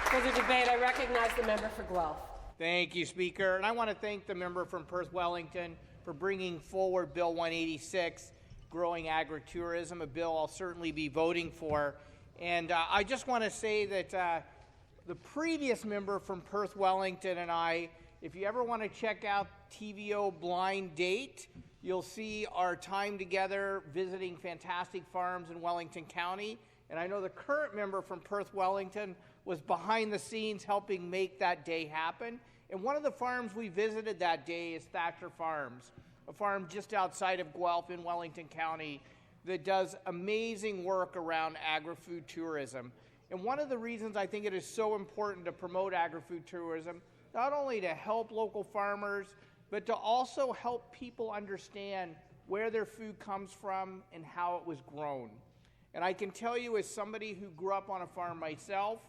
For the debate, I recognize the member for Guelph. Thank you, Speaker. And I want to thank the member from Perth Wellington for bringing forward Bill 186, Growing Agritourism, a bill I'll certainly be voting for. And I just want to say that the previous member from Perth Wellington and I, if you ever want to check out TVO Blind Date, you'll see our time together visiting fantastic farms in Wellington County. And I know the current member from Perth Wellington was behind the scenes helping make that day happen. And one of the farms we visited that day is Thatcher Farms, a farm just outside of Guelph in Wellington County that does amazing work around agri-food tourism. And one of the reasons I think it is so important to promote agri-food tourism, not only to help local farmers, but to also help people understand where their food comes from and how it was grown. And I can tell you, as somebody who grew up on a farm myself,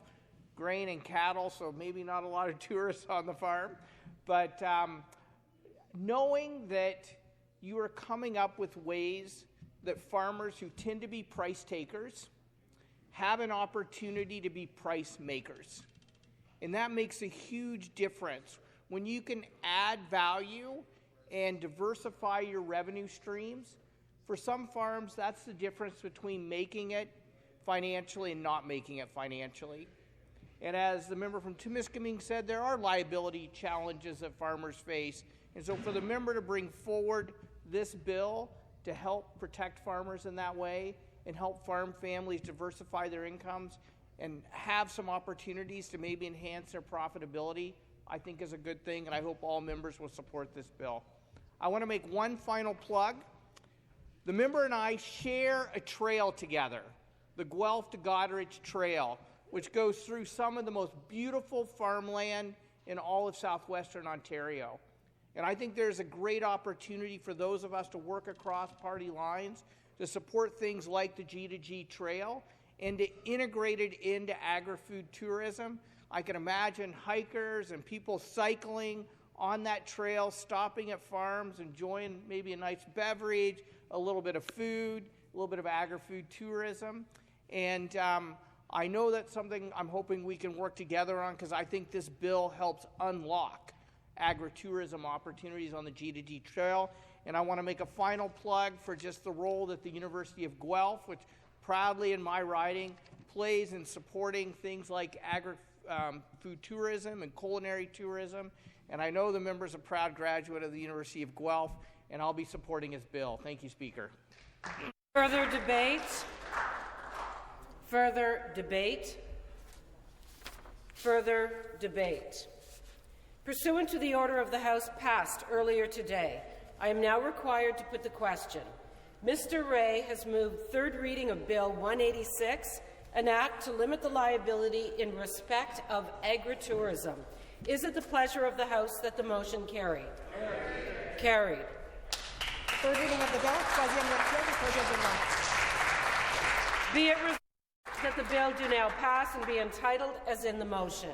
grain and cattle, so maybe not a lot of tourists on the farm, but knowing that you are coming up with ways that farmers who tend to be price takers have an opportunity to be price makers. And that makes a huge difference. When you can add value and diversify your revenue streams, for some farms, that's the difference between making it financially and not making it financially. And as the member from Timiskaming said, there are liability challenges that farmers face. And so for the member to bring forward this bill to help protect farmers in that way and help farm families diversify their incomes and have some opportunities to maybe enhance their profitability, I think is a good thing, and I hope all members will support this bill. I want to make one final plug. The member and I share a trail together, the Guelph to Goderich Trail, which goes through some of the most beautiful farmland in all of southwestern Ontario. And I think there's a great opportunity for those of us to work across party lines to support things like the G2G Trail and to integrate it into agri-food tourism. I can imagine hikers and people cycling on that trail, stopping at farms, enjoying maybe a nice beverage, a little bit of food, a little bit of agri-food tourism. And I know that's something I'm hoping we can work together on, because I think this bill helps unlock agritourism opportunities on the G2G Trail. And I want to make a final plug for just the role that the University of Guelph, which proudly in my riding plays in supporting things like agri-food tourism and culinary tourism. And I know the member's a proud graduate of the University of Guelph, and I'll be supporting his bill. Thank you, Speaker. Further debate? Further debate? Further debate? Pursuant to the order of the House passed earlier today, I am now required to put the question. Mr. Ray has moved third reading of Bill 186, an act to limit the liability in respect of agritourism. Is it the pleasure of the House that the motion carry? Carried. Third reading of the bill. Be it resolved that the bill do now pass and be entitled as in the motion.